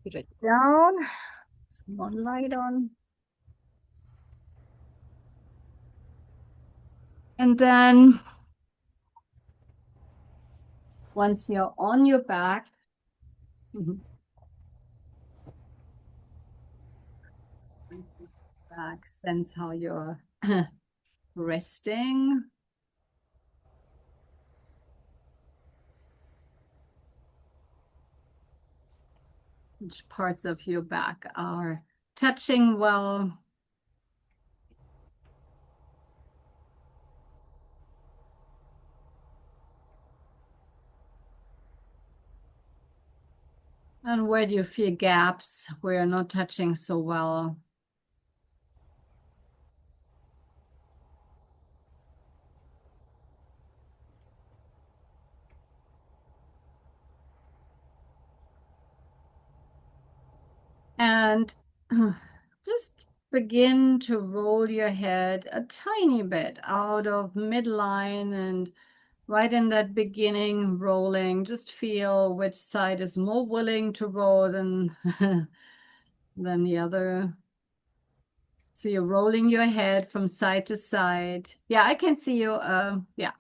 Put it down. Some more light on. And then once you're on your back, once you're back, sense how you're resting. Which parts of your back are touching well. And where do you feel gaps where you're not touching so well? And just begin to roll your head a tiny bit out of midline and right in that beginning rolling. Just feel which side is more willing to roll than, than the other. So you're rolling your head from side to side. Yeah, I can see you. Yeah.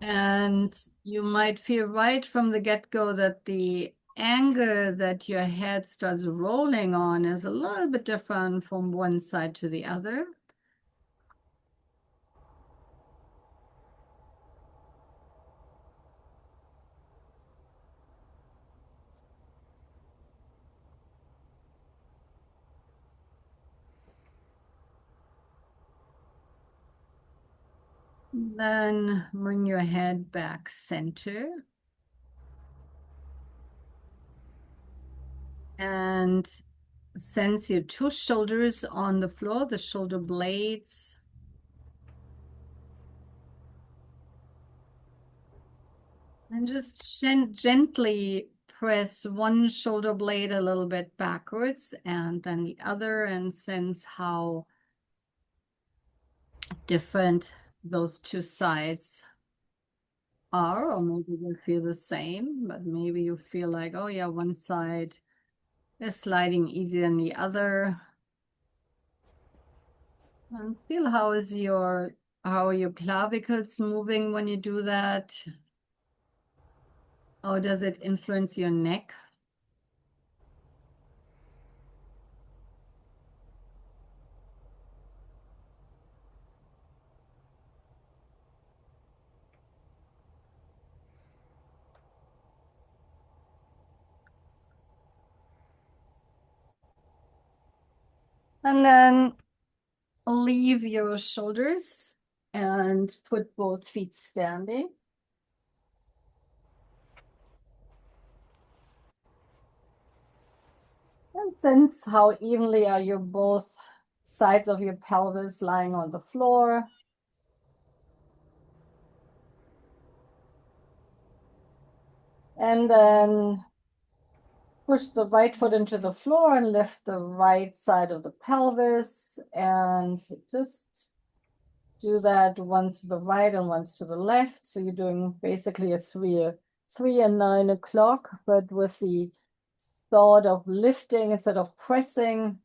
And you might feel right from the get-go that the angle that your head starts rolling on is a little bit different from one side to the other. Then bring your head back center. And sense your two shoulders on the floor, the shoulder blades. And just gently press one shoulder blade a little bit backwards and then the other, and sense how different those two sides are, or maybe you feel the same, but maybe you feel like, oh yeah, one side is sliding easier than the other. And feel how are your clavicles moving when you do that? How does it influence your neck? And then leave your shoulders and put both feet standing. And sense how evenly are your both sides of your pelvis lying on the floor. And then push the right foot into the floor and lift the right side of the pelvis, and just do that once to the right and once to the left. So you're doing basically a three and 9 o'clock, but with the thought of lifting instead of pressing.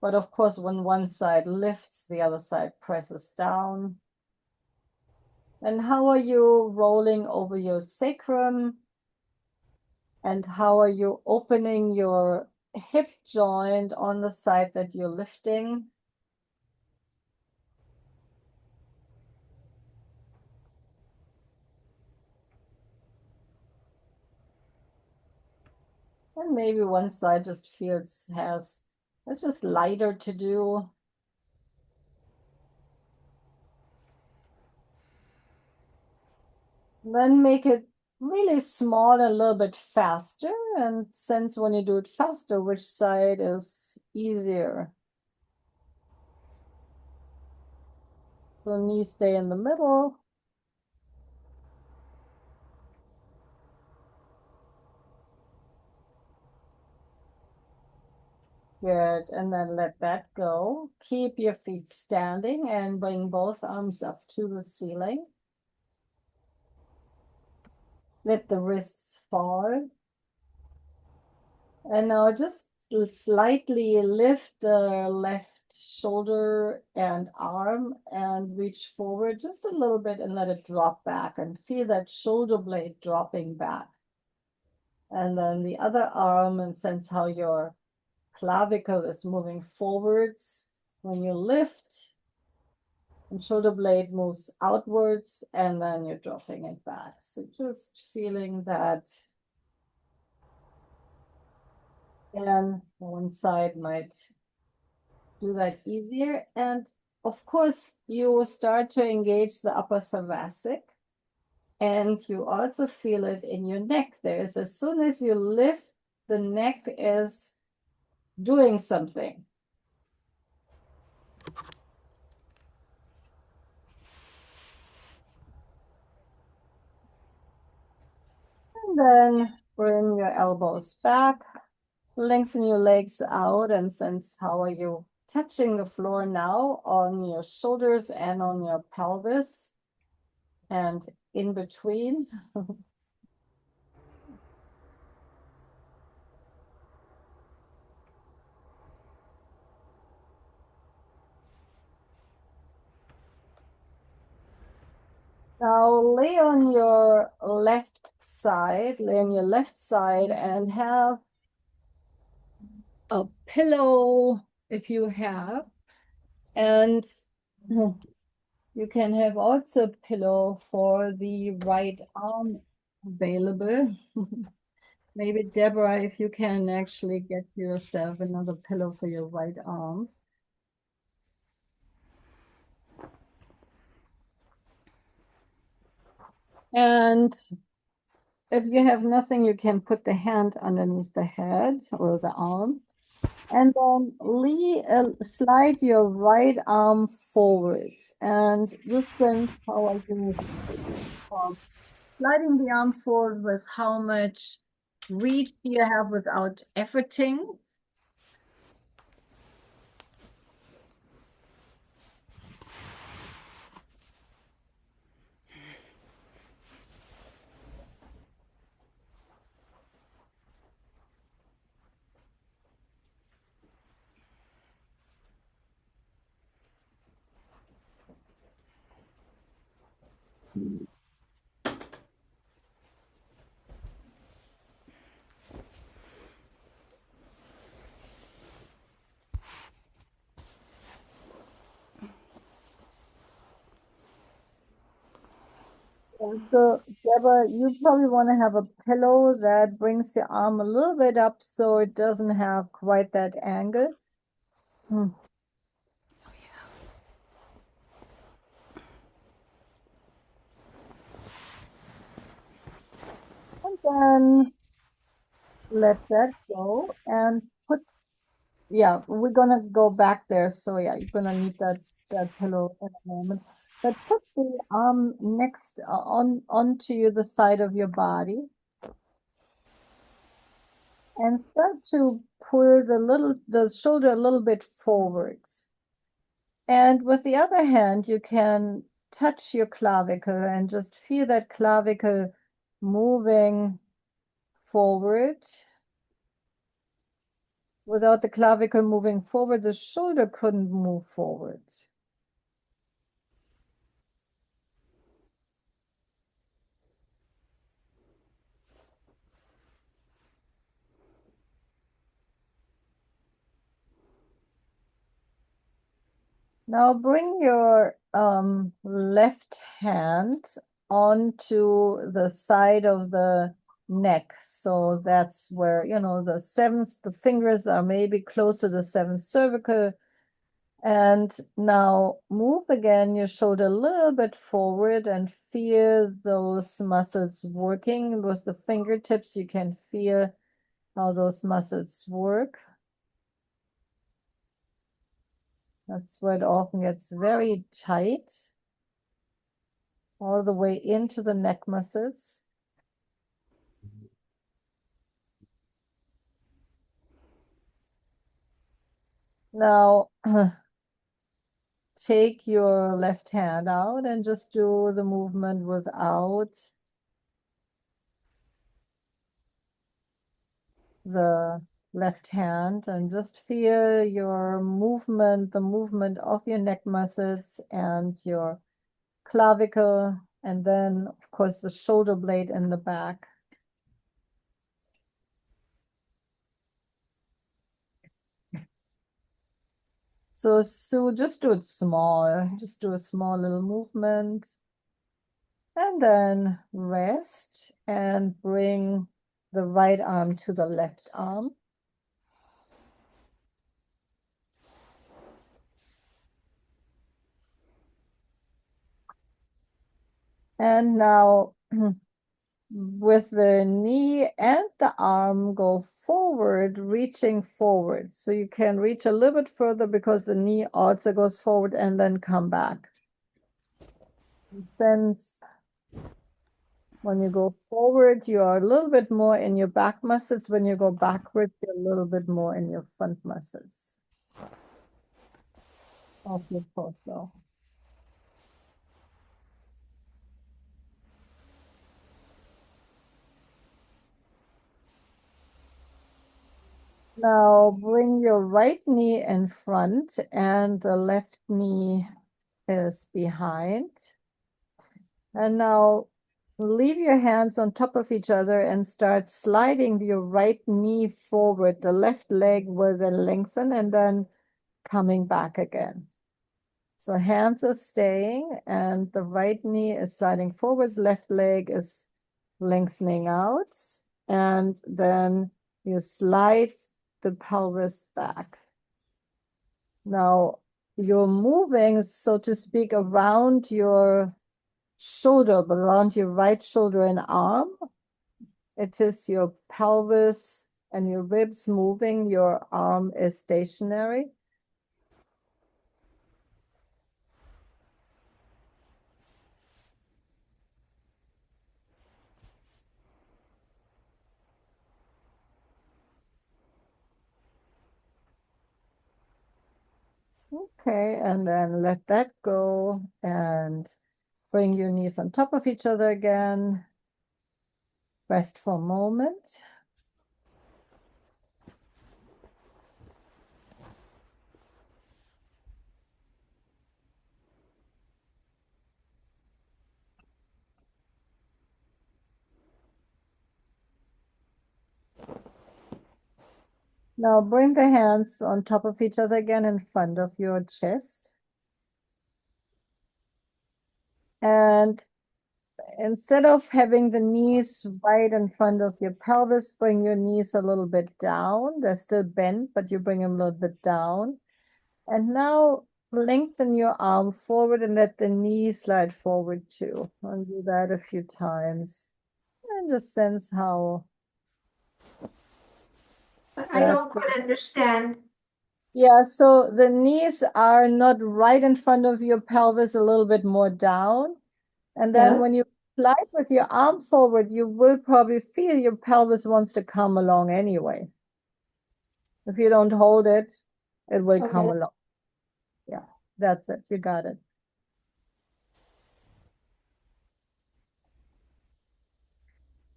But of course, when one side lifts, the other side presses down. And how are you rolling over your sacrum? And how are you opening your hip joint on the side that you're lifting? And maybe one side just it's just lighter to do. Then make it really small and a little bit faster, and sense when you do it faster, which side is easier. So knees stay in the middle. Good. And then let that go. Keep your feet standing and bring both arms up to the ceiling. Let the wrists fall. And now just slightly lift the left shoulder and arm and reach forward just a little bit and let it drop back and feel that shoulder blade dropping back. And then the other arm, and sense how your clavicle is moving forwards when you lift, and shoulder blade moves outwards, and then you're dropping it back. So just feeling that. And one side might do that easier. And of course, you start to engage the upper thoracic, and you also feel it in your neck. There's, as soon as you lift, the neck is doing something. And then bring your elbows back, lengthen your legs out, and sense how are you touching the floor now on your shoulders and on your pelvis and in between. Now lay on your left side, lay on your left side and have a pillow if you have. And you can have also a pillow for the right arm available. Maybe Deborah, if you can actually get yourself another pillow for your right arm. And if you have nothing, you can put the hand underneath the head or the arm. And then slide your right arm forwards and just sense how I do sliding the arm forward with how much reach you have without efforting. And so, Deborah, you probably want to have a pillow that brings your arm a little bit up so it doesn't have quite that angle. Hmm. And then let that go and put, yeah, we're gonna go back there. So yeah, you're gonna need that pillow in a moment. But put the arm next onto the side of your body and start to pull the shoulder a little bit forwards. And with the other hand, you can touch your clavicle and just feel that clavicle moving forward. Without the clavicle moving forward, the shoulder couldn't move forward. Now bring your left hand onto the side of the neck. So that's where, the fingers are maybe close to the seventh cervical. And now move again your shoulder a little bit forward and feel those muscles working. With the fingertips, you can feel how those muscles work. That's where it often gets very tight, all the way into the neck muscles. Now, take your left hand out and just do the movement without the left hand, and just feel your movement, the movement of your neck muscles and your clavicle, and then, of course, the shoulder blade in the back. So just do it small, just do a small little movement, and then rest and bring the right arm to the left arm. And now with the knee and the arm, go forward, reaching forward. So you can reach a little bit further because the knee also goes forward, and then come back. And sense when you go forward, you are a little bit more in your back muscles. When you go backward, you're a little bit more in your front muscles of your torso. Now bring your right knee in front and the left knee is behind. And now leave your hands on top of each other and start sliding your right knee forward. The left leg will then lengthen and then coming back again. So hands are staying and the right knee is sliding forwards, left leg is lengthening out, and then you slide the pelvis back. Now you're moving, so to speak, around your shoulder, but around your right shoulder and arm. It is your pelvis and your ribs moving, your arm is stationary. Okay, and then let that go and bring your knees on top of each other again. Rest for a moment. Now bring the hands on top of each other again in front of your chest. And instead of having the knees right in front of your pelvis, bring your knees a little bit down. They're still bent, but you bring them a little bit down. And now lengthen your arm forward and let the knee slide forward too. I'll do that a few times. And just sense how I don't quite understand. Yeah, so the knees are not right in front of your pelvis, a little bit more down. And then Yes. when you slide with your arm forward, you will probably feel your pelvis wants to come along anyway. If you don't hold it, it will come Okay. along. Yeah, that's it. You got it.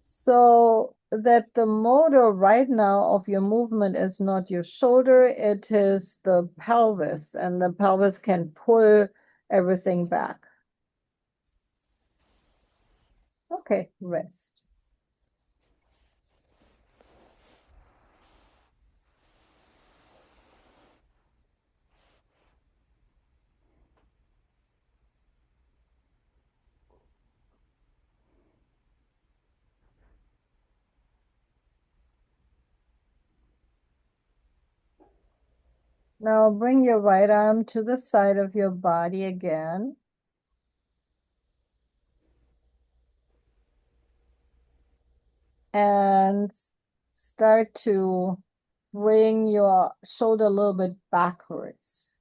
So that the motor right now of your movement is not your shoulder, it is the pelvis, and the pelvis can pull everything back. Okay, rest. Now bring your right arm to the side of your body again. And start to bring your shoulder a little bit backwards.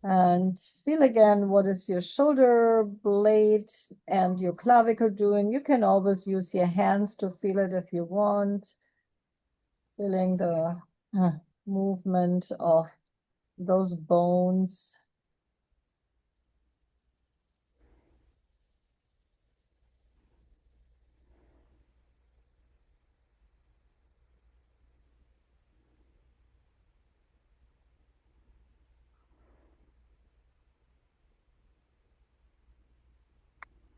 And feel again, what is your shoulder blade and your clavicle doing? You can always use your hands to feel it if you want. Feeling the movement of those bones.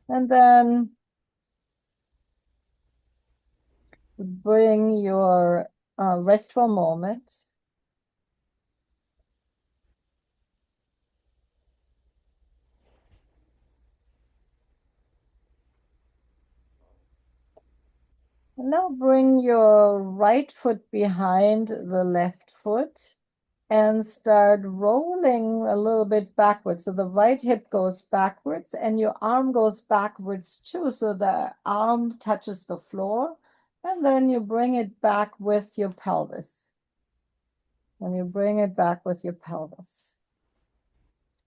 And then bring your restful moment. And now bring your right foot behind the left foot and start rolling a little bit backwards. So the right hip goes backwards and your arm goes backwards too. So the arm touches the floor and then you bring it back with your pelvis. And you bring it back with your pelvis.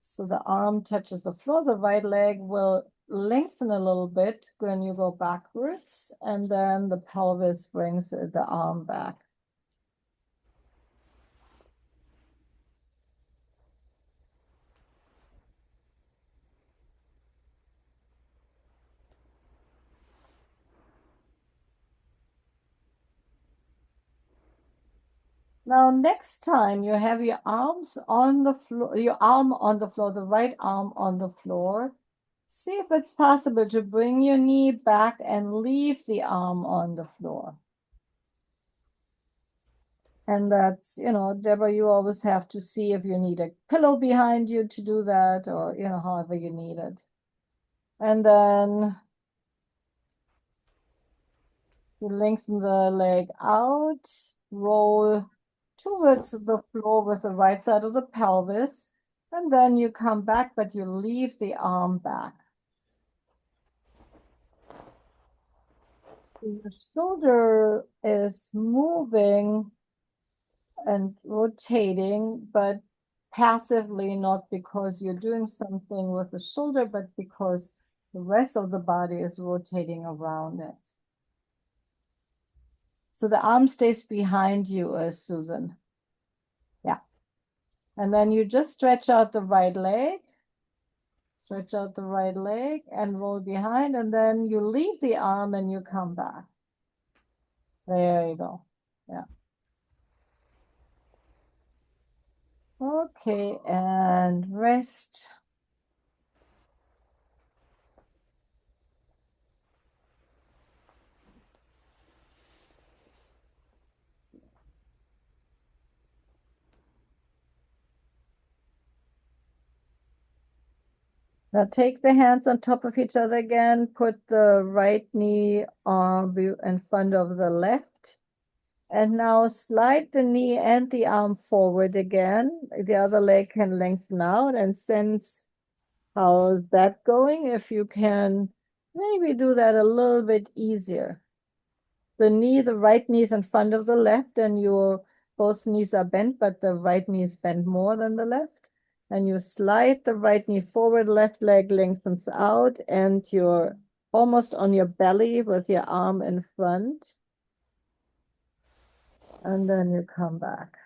So the arm touches the floor. The right leg will lengthen a little bit when you go backwards, and then the pelvis brings the arm back. Now, next time you have your arms on the floor, your arm on the floor, the right arm on the floor, see if it's possible to bring your knee back and leave the arm on the floor. And that's, Deborah, you always have to see if you need a pillow behind you to do that or, however you need it. And then you lengthen the leg out, roll towards the floor with the right side of the pelvis, and then you come back, but you leave the arm back. So your shoulder is moving and rotating, but passively, not because you're doing something with the shoulder, but because the rest of the body is rotating around it. So the arm stays behind you, Susan. Yeah. And then you just stretch out the right leg, and roll behind, and then you leave the arm and you come back. There you go. Yeah. Okay, and rest. Now take the hands on top of each other again. Put the right knee in front of the left. And now slide the knee and the arm forward again. The other leg can lengthen out and sense how's that going. If you can maybe do that a little bit easier. The right knee is in front of the left and your both knees are bent, but the right knee is bent more than the left. And you slide the right knee forward, left leg lengthens out, and you're almost on your belly with your arm in front. And then you come back.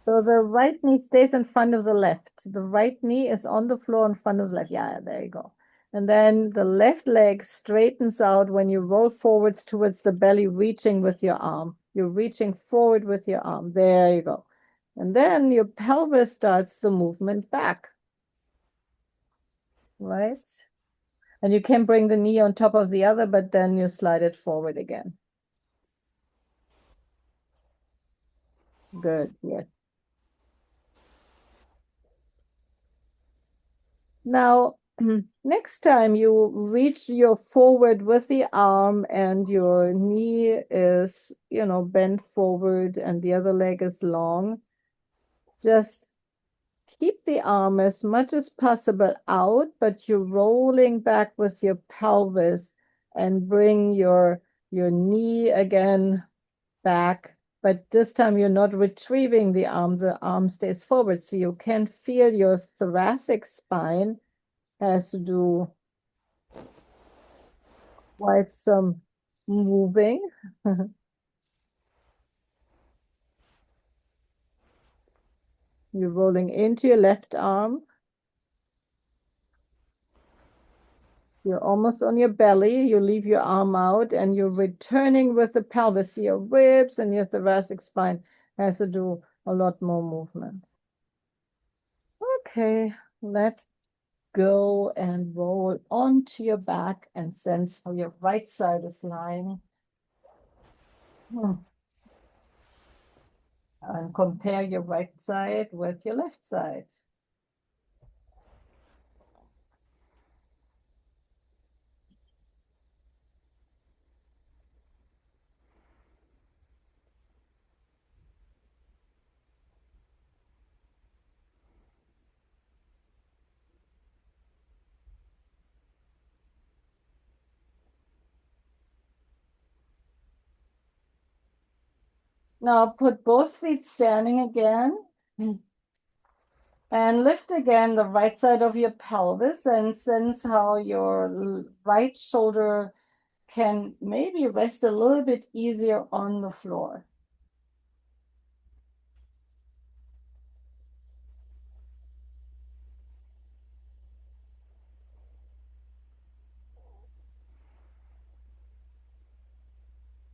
So the right knee stays in front of the left. The right knee is on the floor in front of the left. Yeah, there you go. And then the left leg straightens out when you roll forwards towards the belly, reaching with your arm. You're reaching forward with your arm. There you go. And then your pelvis starts the movement back. Right? And you can bring the knee on top of the other, but then you slide it forward again. Good, yes. Now, next time you reach your forward with the arm and your knee is, bent forward and the other leg is long, just keep the arm as much as possible out, but you're rolling back with your pelvis and bring your knee again back. But this time you're not retrieving the arm stays forward. So you can feel your thoracic spine has to do quite some moving. You're rolling into your left arm. You're almost on your belly. You leave your arm out and you're returning with the pelvis. Your ribs and your thoracic spine has to do a lot more movement. Okay, let go and roll onto your back and sense how your right side is lying. And compare your right side with your left side. Now put both feet standing again. And lift again the right side of your pelvis and sense how your right shoulder can maybe rest a little bit easier on the floor.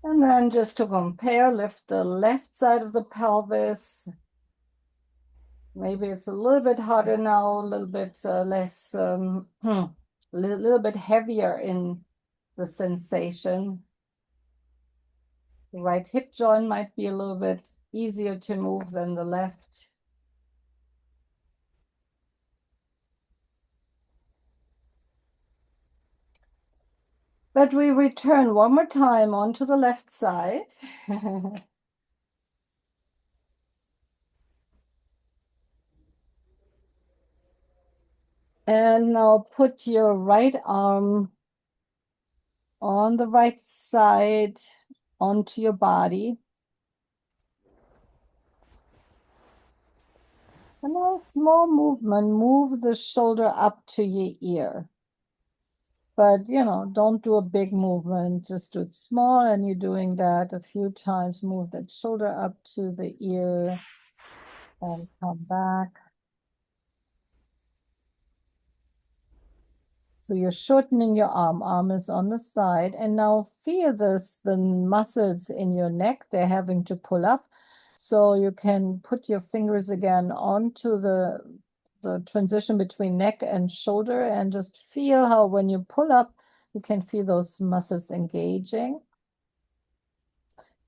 And then just to compare, lift the left side of the pelvis. Maybe it's a little bit harder now, a little bit less, a little bit heavier in the sensation. The right hip joint might be a little bit easier to move than the left. But we return one more time onto the left side. And now put your right arm on the right side onto your body. And now a small movement, move the shoulder up to your ear. But, don't do a big movement, just do it small. And you're doing that a few times. Move that shoulder up to the ear and come back. So you're shortening your arm. Arm is on the side. And now feel this, the muscles in your neck, they're having to pull up. So you can put your fingers again onto the transition between neck and shoulder and just feel how when you pull up, you can feel those muscles engaging.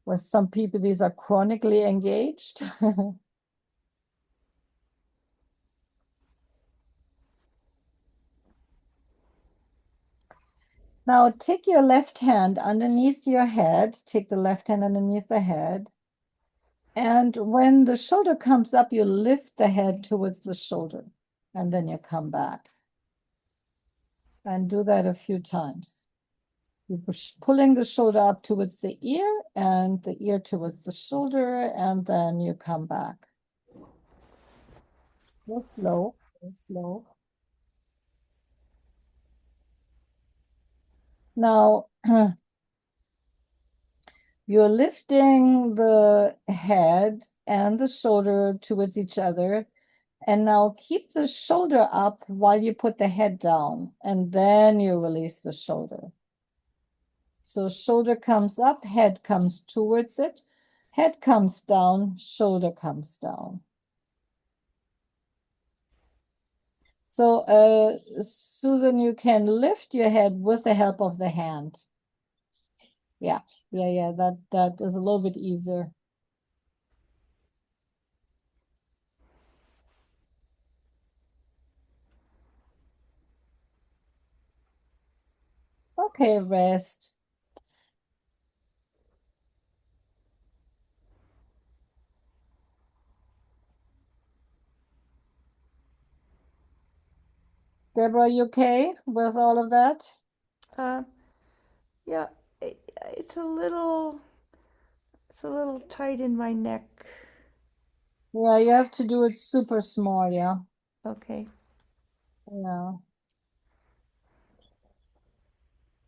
With some people, these are chronically engaged. Now take your left hand underneath your head. Take the left hand underneath the head. And when the shoulder comes up, you lift the head towards the shoulder. And then you come back. And do that a few times. You're pulling the shoulder up towards the ear and the ear towards the shoulder. And then you come back. Go slow, go slow. Now, you're lifting the head and the shoulder towards each other. And now keep the shoulder up while you put the head down. And then you release the shoulder. So shoulder comes up, head comes towards it. Head comes down, shoulder comes down. So, Susan, you can lift your head with the help of the hand. Yeah, that is a little bit easier. Okay, rest. Deborah, you okay with all of that? Uh, yeah, it's it's a little tight in my neck. Yeah, you have to do it super small, yeah. Okay. Yeah.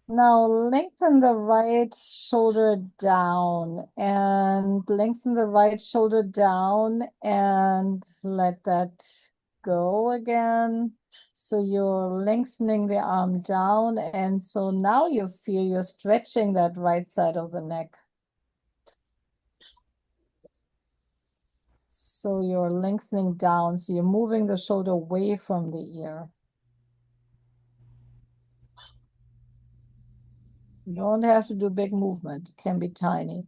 Now lengthen the right shoulder down and lengthen the right shoulder down and let that go again. So you're lengthening the arm down, and so now you feel you're stretching that right side of the neck. So you're lengthening down, so you're moving the shoulder away from the ear. You don't have to do big movement. It can be tiny,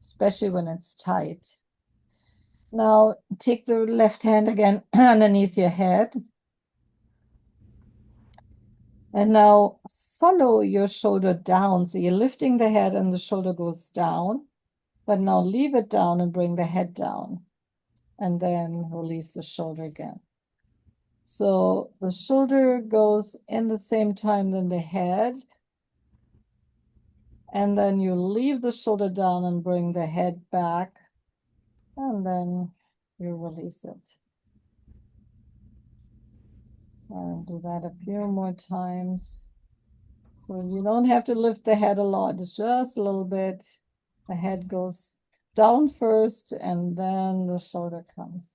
especially when it's tight. Now take the left hand again underneath your head. And now follow your shoulder down. So you're lifting the head and the shoulder goes down. But now leave it down and bring the head down. And then release the shoulder again. So the shoulder goes in the same time than the head. And then you leave the shoulder down and bring the head back. And then you release it. And do that a few more times. So you don't have to lift the head a lot, it's just a little bit. The head goes down first and then the shoulder comes.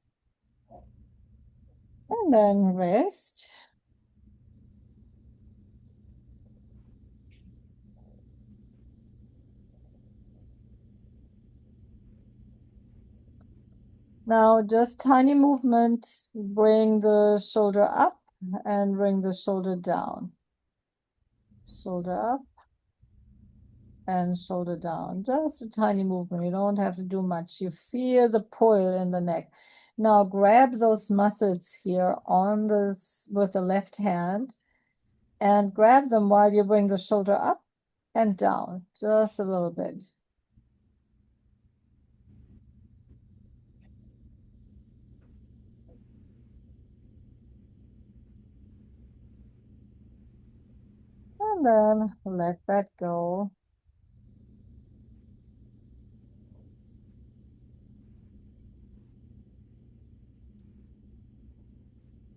And then rest. Now just tiny movement, bring the shoulder up and bring the shoulder down. Shoulder up and shoulder down. Just a tiny movement. You don't have to do much. You feel the pull in the neck. Now grab those muscles here on this with the left hand and grab them while you bring the shoulder up and down, just a little bit. And then let that go.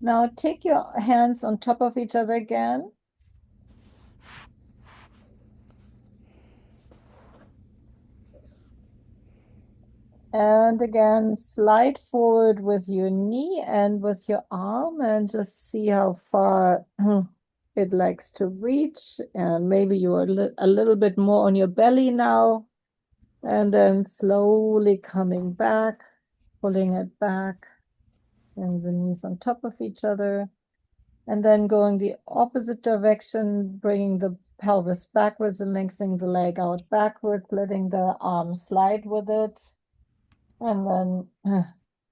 Now take your hands on top of each other again. And again, slide forward with your knee and with your arm and just see how far it likes to reach. And maybe you're a little bit more on your belly now. And then slowly coming back, pulling it back, and the knees on top of each other. And then going the opposite direction, bringing the pelvis backwards and lengthening the leg out backwards, letting the arm slide with it. And then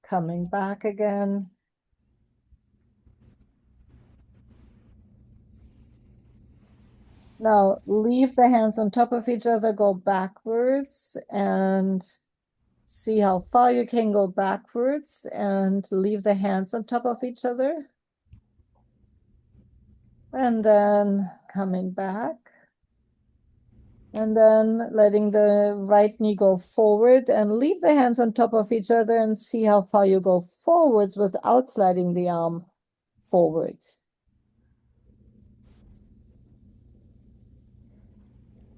coming back again. Now leave the hands on top of each other, go backwards and see how far you can go backwards and leave the hands on top of each other. And then coming back. And then letting the right knee go forward and leave the hands on top of each other and see how far you go forwards without sliding the arm forward.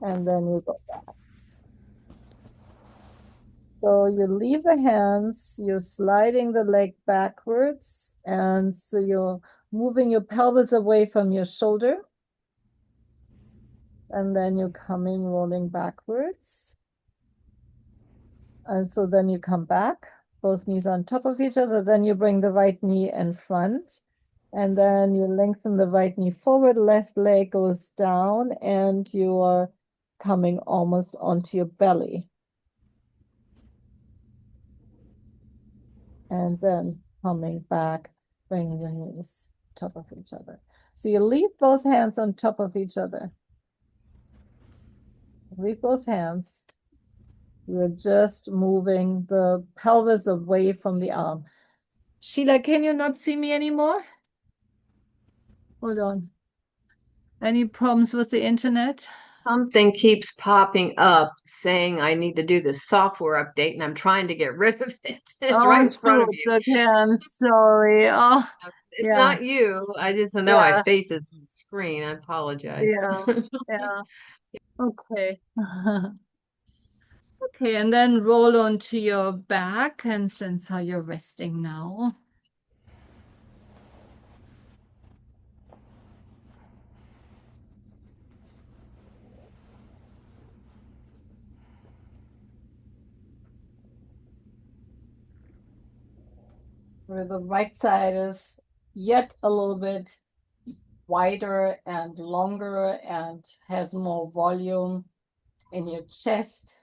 And then you go back. So you leave the hands, you're sliding the leg backwards, and so you're moving your pelvis away from your shoulder. And then you're coming, rolling backwards. And so then you come back, both knees on top of each other. Then you bring the right knee in front. And then you lengthen the right knee forward, left leg goes down, and you are coming almost onto your belly. And then coming back, bringing your knees top of each other. So you leave both hands on top of each other. Leave both hands. You're just moving the pelvis away from the arm. Sheila, can you not see me anymore? Hold on. Any problems with the internet? Something keeps popping up saying I need to do this software update, and I'm trying to get rid of it. It's right Oh, in front of shoot. you. Okay, I'm sorry. Oh, It's Yeah, not you. I just know my yeah, face is on the screen. I apologize. yeah, yeah. Okay. Okay, and then roll onto your back and sense how you're resting now. Where the right side is yet a little bit wider and longer and has more volume in your chest.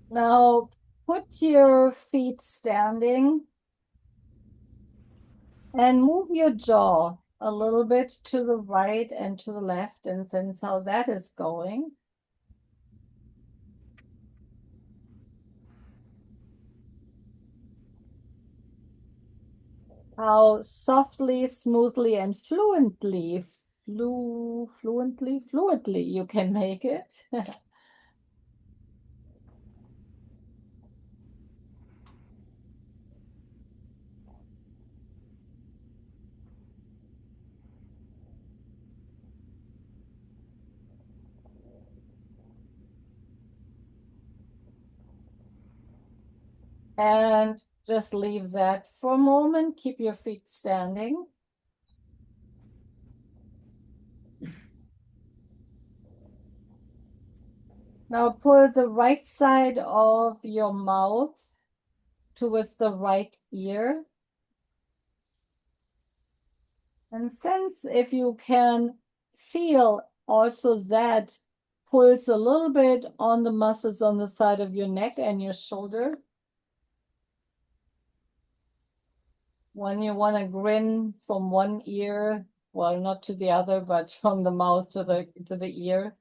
Now put your feet standing and move your jaw a little bit to the right and to the left and sense how that is going. How softly, smoothly, and fluently you can make it. And just leave that for a moment. Keep your feet standing. Now pull the right side of your mouth towards the right ear. And sense if you can feel also that pulls a little bit on the muscles on the side of your neck and your shoulder. When you want to grin from one ear, well, not to the other, but from the mouth to the ear.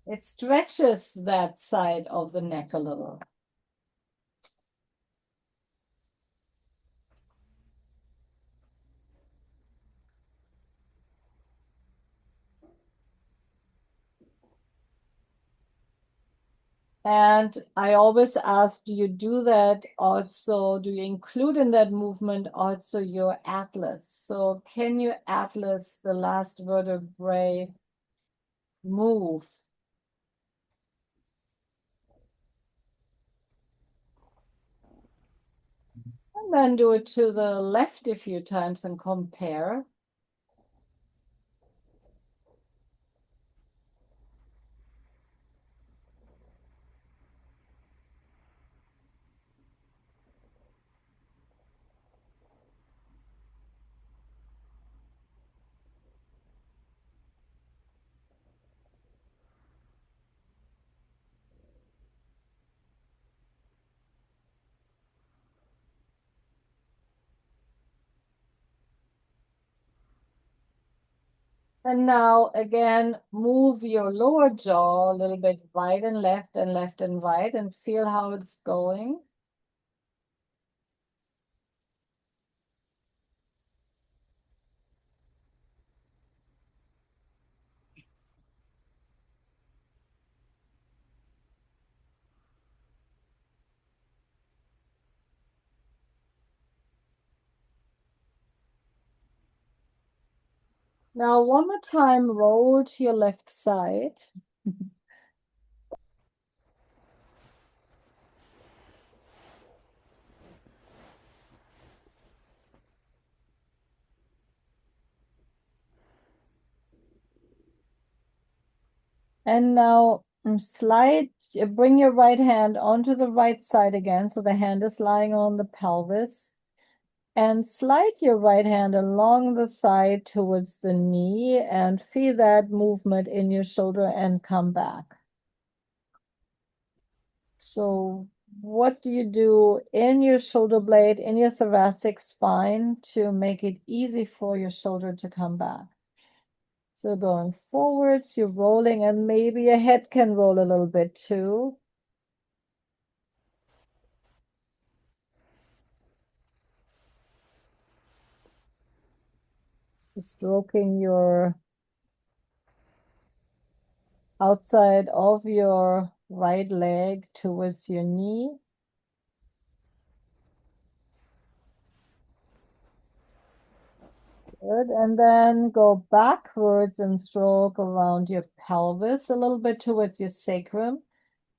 It stretches that side of the neck a little. And I always ask, do you do that also? Do you include in that movement also your atlas? So can you atlas the last vertebrae move? And then do it to the left a few times and compare. And now again, move your lower jaw a little bit right and left and right and feel how it's going. Now one more time, roll to your left side. And now bring your right hand onto the right side again. So the hand is lying on the pelvis. And slide your right hand along the thigh towards the knee and feel that movement in your shoulder and come back. So what do you do in your shoulder blade, in your thoracic spine to make it easy for your shoulder to come back? So going forwards, you're rolling, and maybe your head can roll a little bit too. Stroking your outside of your right leg towards your knee. Good. And then go backwards and stroke around your pelvis a little bit towards your sacrum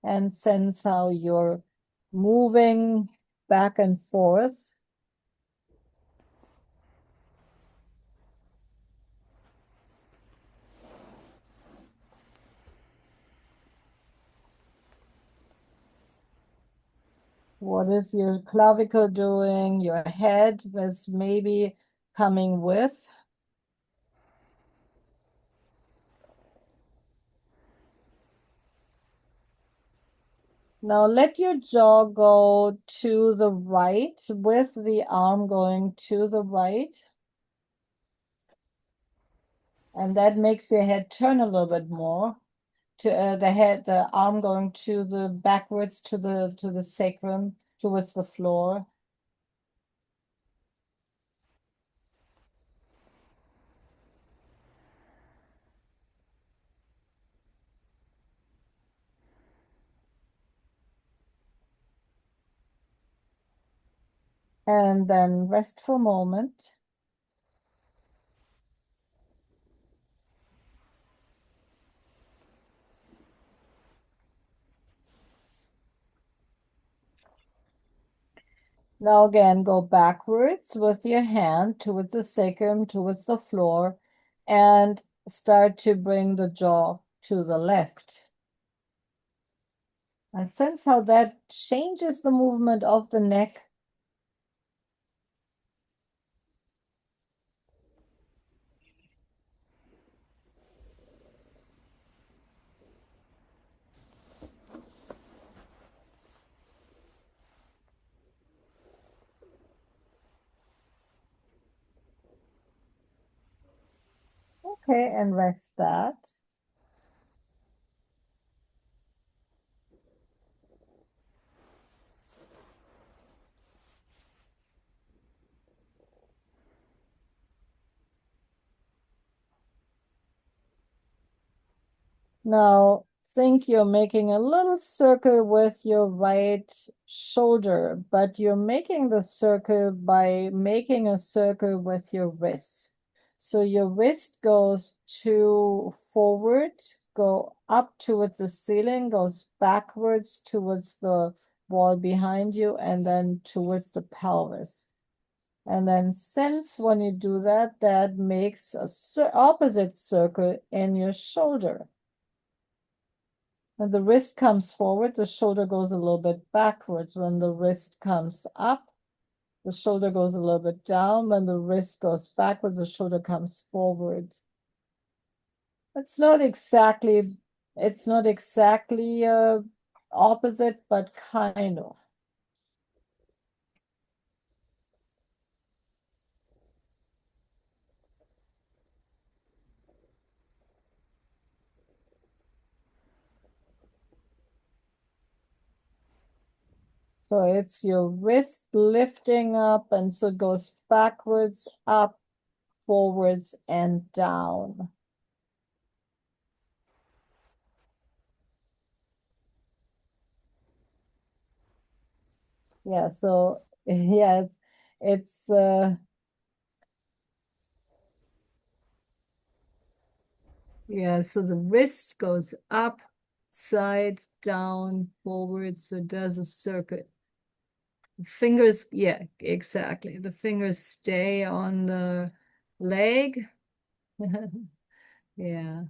and sense how you're moving back and forth. What is your clavicle doing? Your head was maybe coming with. Now let your jaw go to the right with the arm going to the right. And that makes your head turn a little bit more to the arm going to the backwards to the sacrum towards the floor. And then rest for a moment. Now again, go backwards with your hand towards the sacrum, towards the floor, and start to bring the jaw to the left. And sense how that changes the movement of the neck. Okay, and rest that. Now, think you're making a little circle with your right shoulder, but you're making the circle by making a circle with your wrists. So your wrist goes forward, go up towards the ceiling, goes backwards towards the wall behind you, and then towards the pelvis. And then sense when you do that, that makes a opposite circle in your shoulder. When the wrist comes forward, the shoulder goes a little bit backwards. When the wrist comes up, the shoulder goes a little bit down. When the wrist goes backwards, the shoulder comes forward. It's not exactly, opposite, but kind of. So it's your wrist lifting up, and so it goes backwards, up, forwards, and down. Yeah, so yeah, it's yeah, so the wrist goes up, side, down, forward, so it does a circuit. Fingers, yeah, exactly. The fingers stay on the leg. Yeah.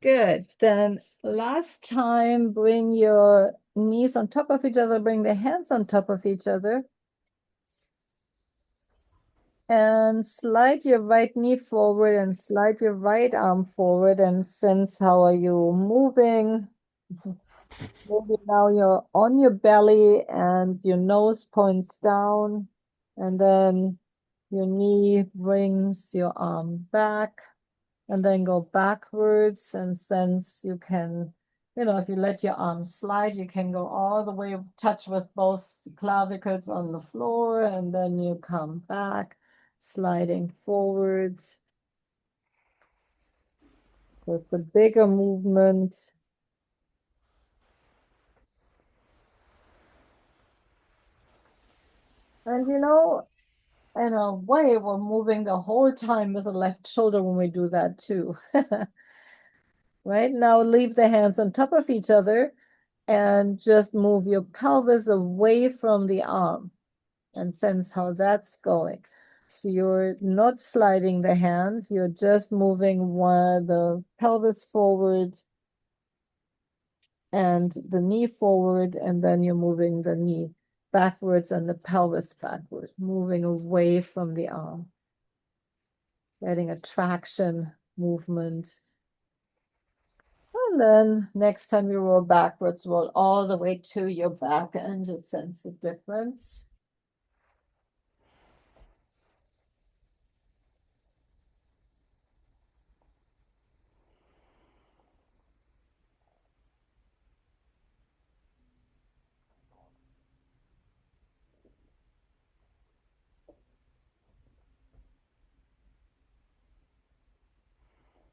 Good. Then last time, bring your knees on top of each other, bring the hands on top of each other. And slide your right knee forward and slide your right arm forward and sense how are you moving. Maybe now you're on your belly and your nose points down, and then your knee brings your arm back, and then go backwards and sense you can if you let your arms slide, you can go all the way, touch with both clavicles on the floor, and then you come back, sliding forwards with the bigger movement. And in a way, we're moving the whole time with the left shoulder when we do that too. Right now, leave the hands on top of each other and just move your pelvis away from the arm and sense how that's going. So you're not sliding the hand, you're just moving the pelvis forward and the knee forward, and then you're moving the knee backwards and the pelvis backward, moving away from the arm, getting a traction movement. And then next time you roll backwards, roll all the way to your back and you sense the difference.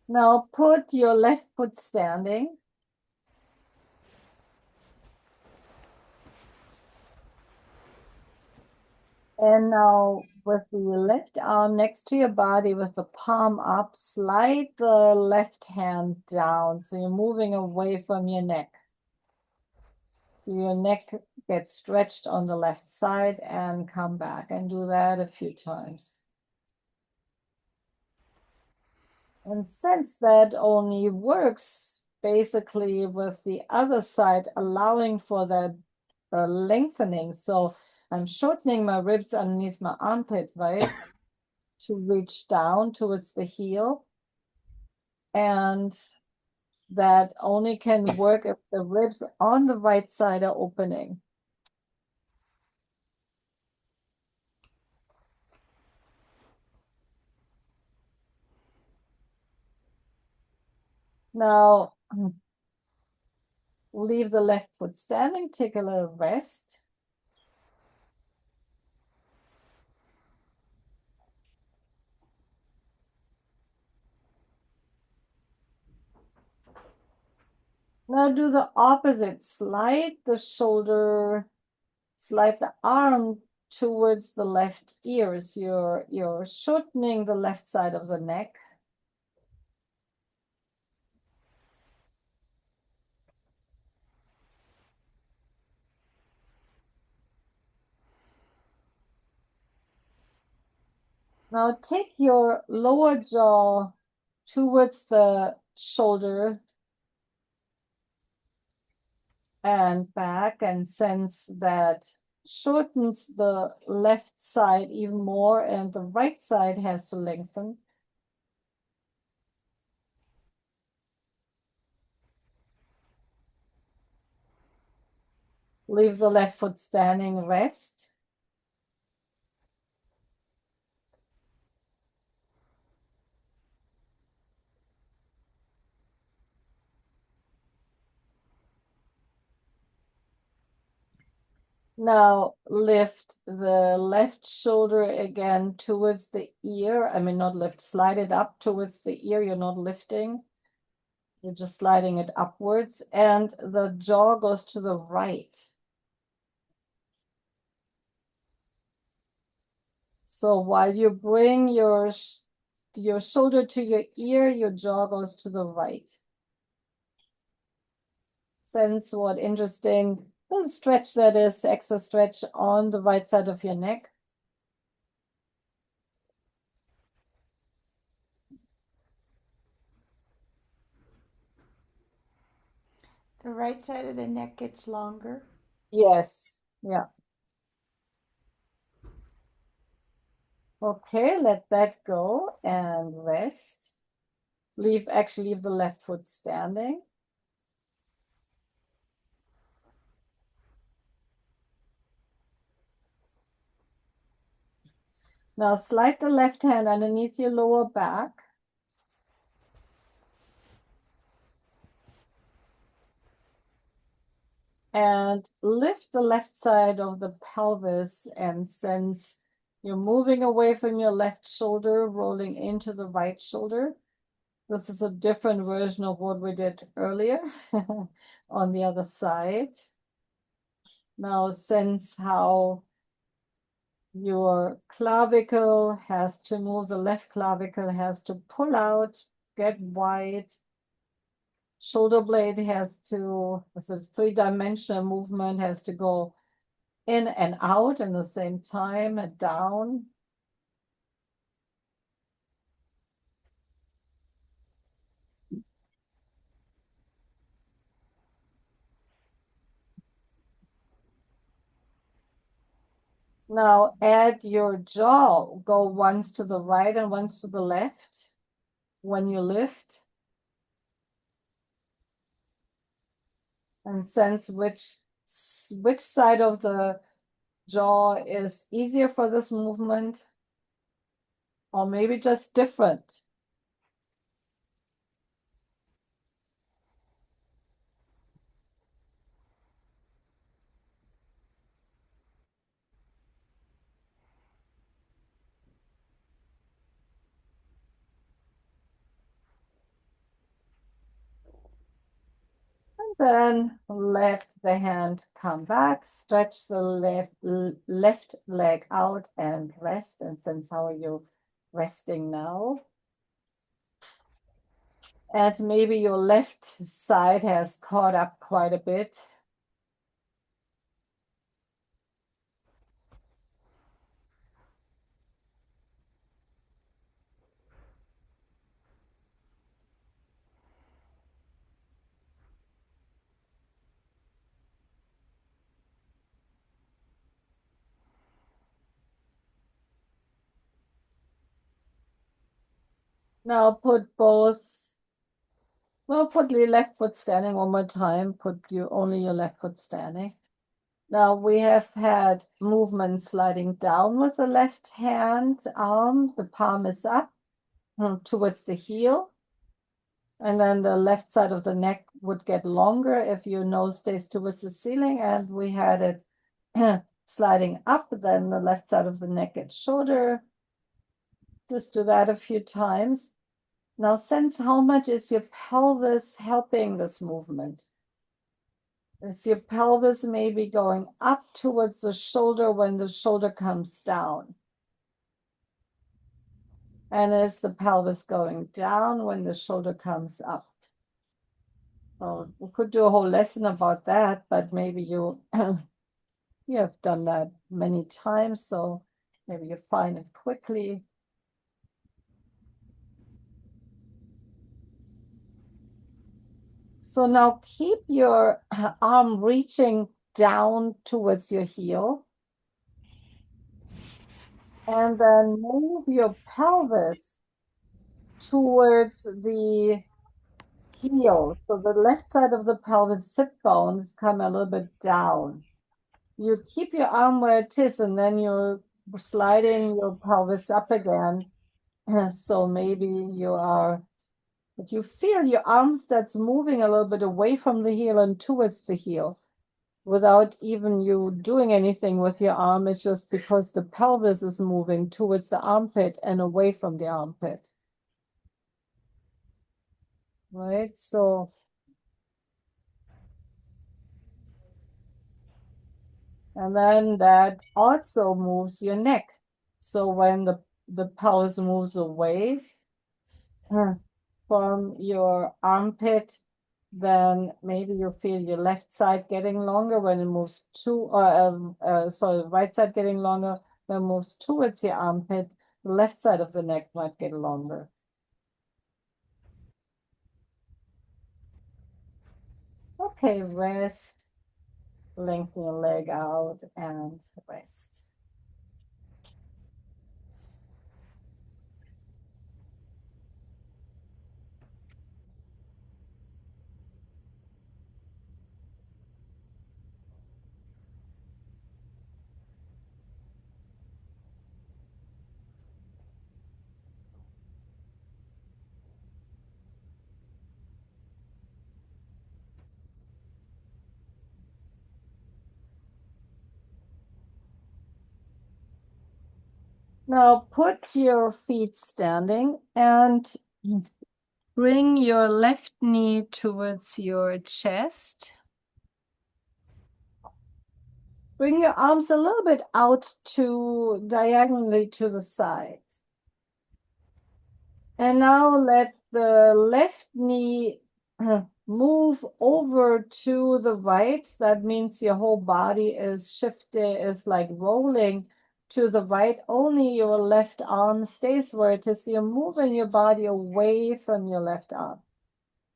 Now put your left foot standing. And now with the left arm next to your body with the palm up, slide the left hand down. So you're moving away from your neck. So your neck gets stretched on the left side and come back and do that a few times. And since that only works basically with the other side, allowing for that lengthening. So I'm shortening my ribs underneath my armpit, right? To reach down towards the heel. And that only can work if the ribs on the right side are opening. Now, leave the left foot standing, take a little rest. Now do the opposite. Slide the shoulder, slide the arm towards the left ears. You're shortening the left side of the neck. Now take your lower jaw towards the shoulder and back, and sense that shortens the left side even more, and the right side has to lengthen. Leave the left foot standing, rest. Now lift the left shoulder again towards the ear. I mean, not lift, slide it up towards the ear. You're not lifting. You're just sliding it upwards, and the jaw goes to the right. So while you bring your shoulder to your ear, your jaw goes to the right. Sense what interesting little stretch that is, extra stretch on the right side of your neck. The right side of the neck gets longer. Yes, yeah. Okay, let that go and rest. Actually leave the left foot standing. Now slide the left hand underneath your lower back. And lift the left side of the pelvis, and since you're moving away from your left shoulder, rolling into the right shoulder. This is a different version of what we did earlier on the other side. Now sense how your clavicle has to move, the left clavicle has to pull out, get wide. Shoulder blade has to, it's a three-dimensional movement, has to go in and out in the same time, and down. Now add your jaw, go once to the right and once to the left when you lift. And sense which side of the jaw is easier for this movement, or maybe just different. Then let the hand come back, stretch the left leg out and rest. And sense how are you resting now? And maybe your left side has caught up quite a bit. Now put your left foot standing one more time. Put only your left foot standing. Now we have had movement sliding down with the left hand arm. The palm is up towards the heel. And then the left side of the neck would get longer if your nose stays towards the ceiling. And we had it sliding up, then the left side of the neck gets shorter. Just do that a few times. Now sense how much is your pelvis helping this movement. Is your pelvis maybe going up towards the shoulder when the shoulder comes down? And is the pelvis going down when the shoulder comes up? Well, we could do a whole lesson about that, but maybe you you have done that many times, so maybe you find it quickly. So now keep your arm reaching down towards your heel. And then move your pelvis towards the heel. So the left side of the pelvis sit bones come a little bit down. You keep your arm where it is, and then you're sliding your pelvis up again. So maybe but you feel your arm starts moving a little bit away from the heel and towards the heel without even you doing anything with your arm. It's just because the pelvis is moving towards the armpit and away from the armpit. Right? So, and then that also moves your neck. So when the pelvis moves away from your armpit, then maybe you feel your left side getting longer when it moves sorry, right side getting longer when it moves towards your armpit. The left side of the neck might get longer. Okay, rest, lengthen your leg out and rest. Now put your feet standing and bring your left knee towards your chest. Bring your arms a little bit out to diagonally to the sides. And now let the left knee move over to the right. That means your whole body is shifting, is like rolling to the right. Only your left arm stays where it is. You're moving your body away from your left arm.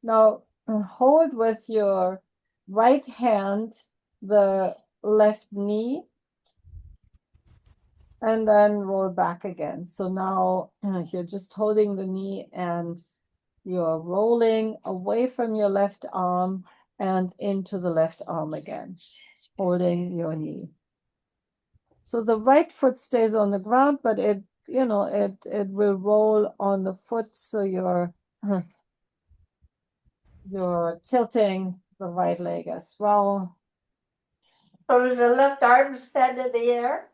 Now hold with your right hand the left knee and then roll back again. So now you're just holding the knee and you're rolling away from your left arm and into the left arm again, holding your knee. So the right foot stays on the ground, but it will roll on the foot, so you're tilting the right leg as well. So does the left arm stand in the air?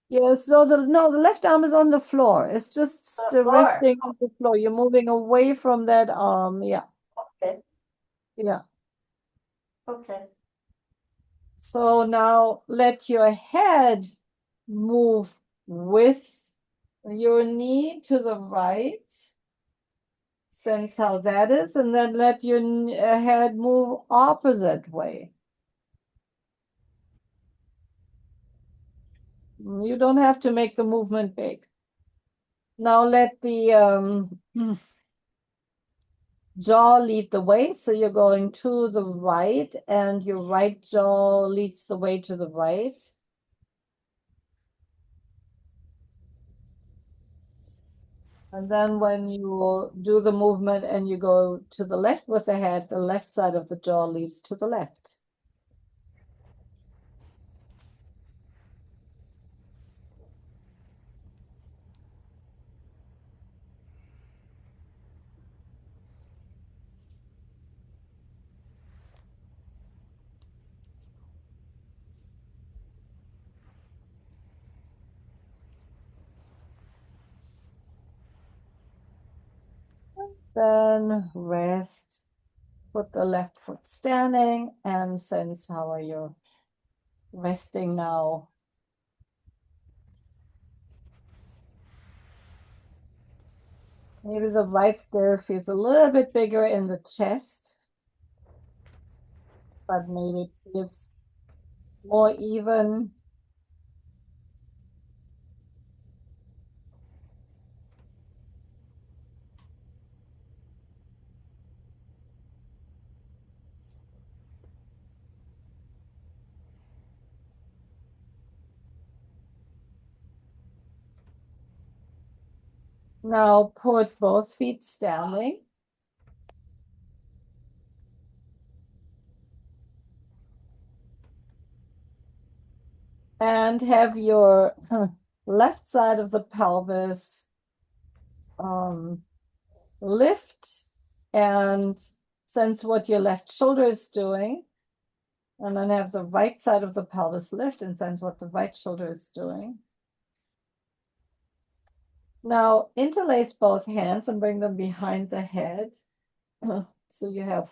Yes, so the left arm is on the floor. It's just The floor. resting on the floor. You're moving away from that arm. Yeah. Okay. Yeah. Okay. So now let your head move with your knee to the right. Sense how that is, and then let your head move opposite way. You don't have to make the movement big. Now let the jaw lead the way. So you're going to the right, and your right jaw leads the way to the right. And then when you do the movement and you go to the left with the head, the left side of the jaw leads to the left. Then rest. Put the left foot standing and sense how are you resting now. Maybe the right still feels a little bit bigger in the chest, but maybe it feels more even. Now put both feet standing. And have your left side of the pelvis lift and sense what your left shoulder is doing. And then have the right side of the pelvis lift and sense what the right shoulder is doing. Now interlace both hands and bring them behind the head. So you have,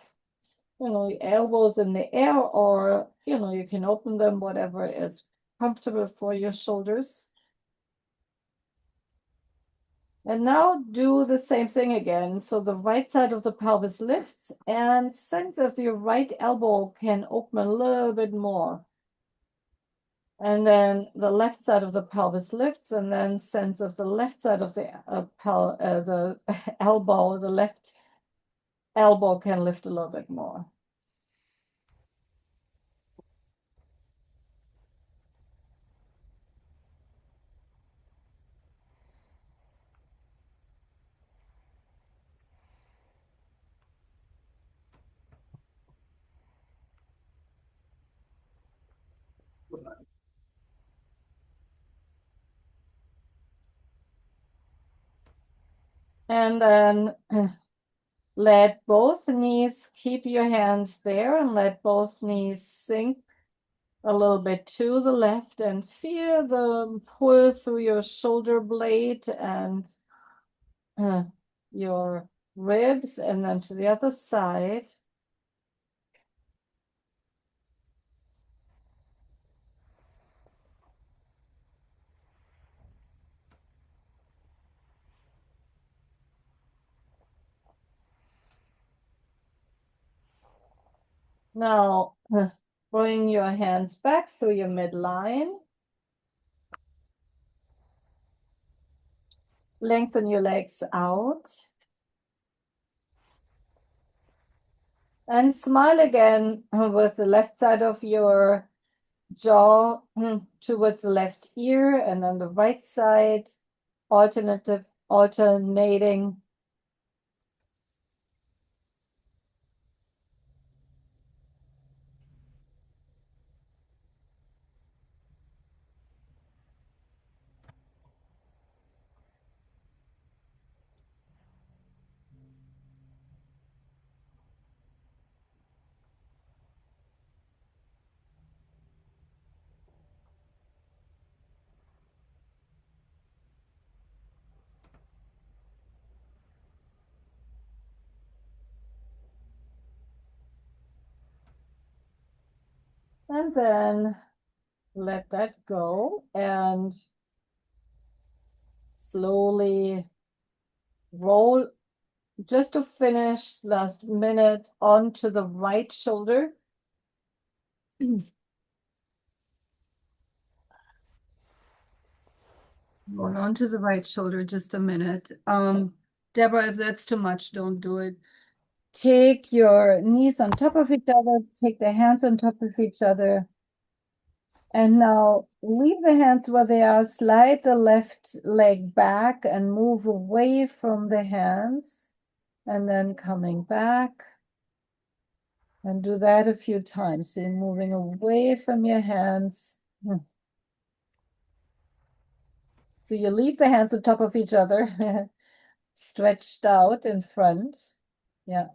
your elbows in the air, or, you can open them, whatever is comfortable for your shoulders. And now do the same thing again. So the right side of the pelvis lifts, and sense if your right elbow can open a little bit more. And then the left side of the pelvis lifts, and then sense if the left side of the elbow, the left elbow can lift a little bit more. And then let both knees, keep your hands there and let both knees sink a little bit to the left and feel the pull through your shoulder blade and your ribs, and then to the other side. Now, bring your hands back through your midline. Lengthen your legs out. And smile again with the left side of your jaw towards the left ear, and then the right side, alternating. And then let that go and slowly roll, just to finish, last minute, onto the right shoulder. Roll onto the right shoulder, just a minute. Deborah, if that's too much, don't do it. Take your knees on top of each other, take the hands on top of each other. And now leave the hands where they are, slide the left leg back and move away from the hands, and then coming back. And do that a few times. So moving away from your hands. So you leave the hands on top of each other, stretched out in front. Yeah.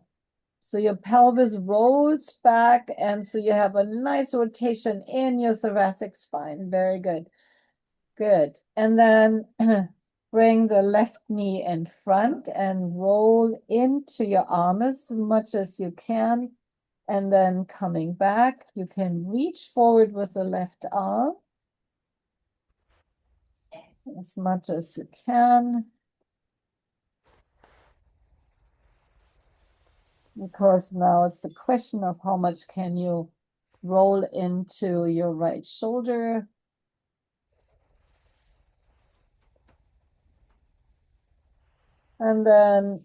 So your pelvis rolls back, and so you have a nice rotation in your thoracic spine. Very good. Good. And then bring the left knee in front and roll into your arm as much as you can. And then coming back, you can reach forward with the left arm as much as you can. Because now it's the question of how much can you roll into your right shoulder. And then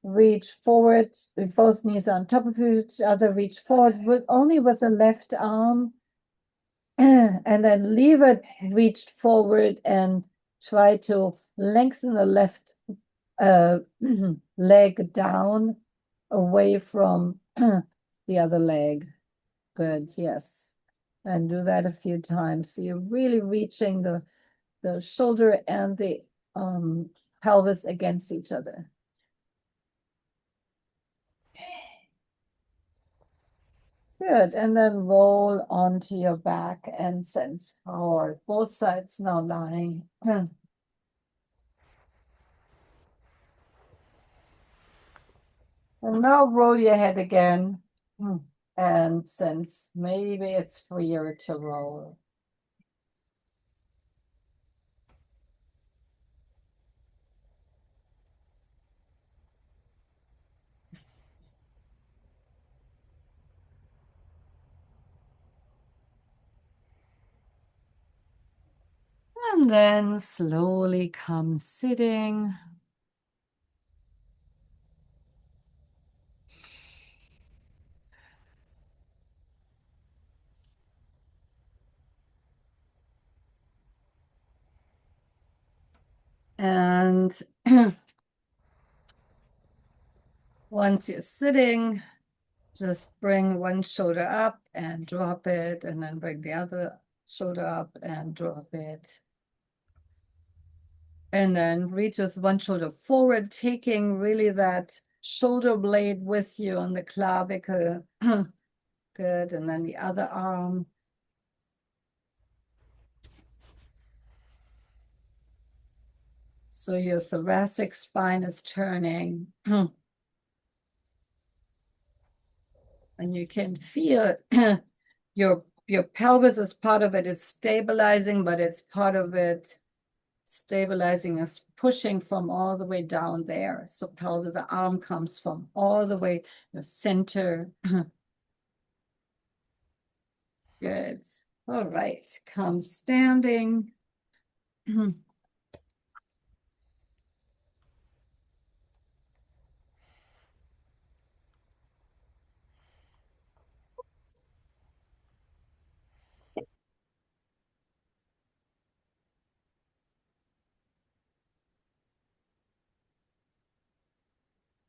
reach forward, with both knees on top of each other, reach forward only with the left arm. And then leave it reached forward and try to lengthen the left leg down away from the other leg. Good, yes. And do that a few times. So you're really reaching the shoulder and the pelvis against each other. Good, and then roll onto your back and sense how are both sides now lying. And now roll your head again and sense maybe it's freer to roll. And then slowly come sitting. And once you're sitting, just bring one shoulder up and drop it, and then bring the other shoulder up and drop it. And then reach with one shoulder forward, taking really that shoulder blade with you on the clavicle. Good. And then the other arm. So your thoracic spine is turning. And you can feel your pelvis is part of it. It's stabilizing, but it's part of it. Stabilizing is pushing from all the way down there. So pelvis, the arm comes from all the way, your center. Good. All right. Come standing.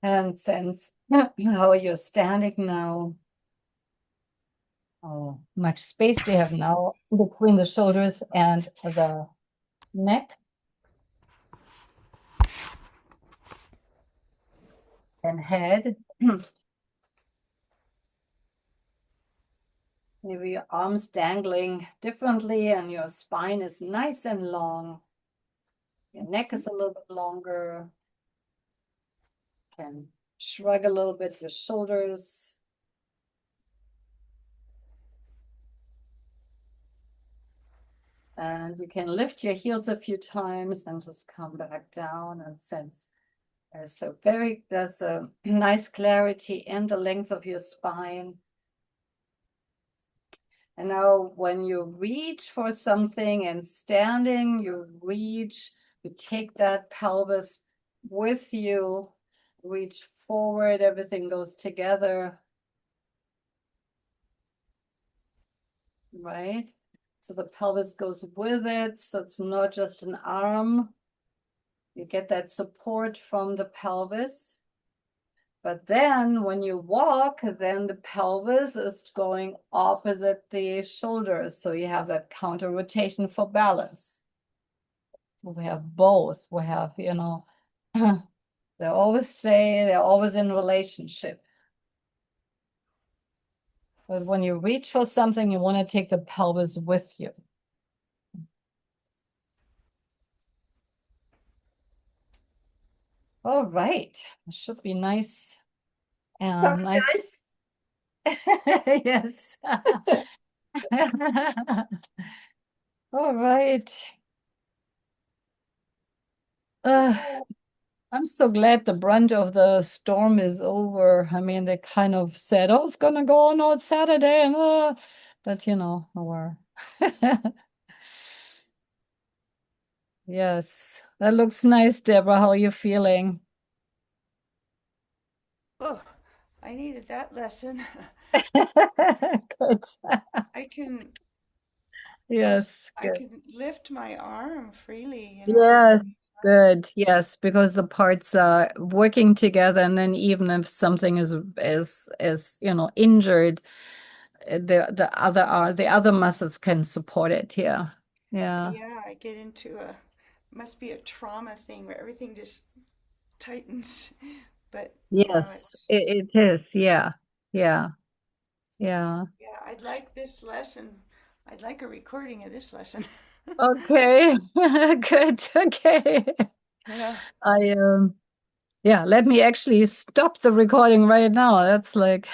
And sense how you're standing now. How much space do you have now between the shoulders and the neck and head? Maybe your arms dangling differently and your spine is nice and long. Your neck is a little bit longer. Can shrug a little bit your shoulders. And you can lift your heels a few times and just come back down and sense there's a nice clarity in the length of your spine. And now when you reach for something and standing, you reach, you take that pelvis with you, reach forward, everything goes together. Right? So the pelvis goes with it. So it's not just an arm. You get that support from the pelvis. But then when you walk, then the pelvis is going opposite the shoulders. So you have that counter rotation for balance. We have both. We have, they always say they're always in relationship. But when you reach for something, you want to take the pelvis with you. All right. It should be nice and nice. Yes. All right. I'm so glad the brunt of the storm is over. I mean, they kind of said, "Oh, it's gonna go on all Saturday," and but we're yes, that looks nice, Deborah. How are you feeling? Oh, I needed that lesson. Good. I can Yes, I good. can lift my arm freely, Yes, good. Yes, because the parts are working together, and then even if something is injured, the other muscles can support it. Yeah, yeah. Yeah, I get into must be a trauma thing where everything just tightens. But now Yes, it's, it is. Yeah, yeah, yeah. yeah, I'd like this lesson. I'd like a recording of this lesson. Okay, good. Okay. Yeah. I yeah, let me actually stop the recording right now. That's like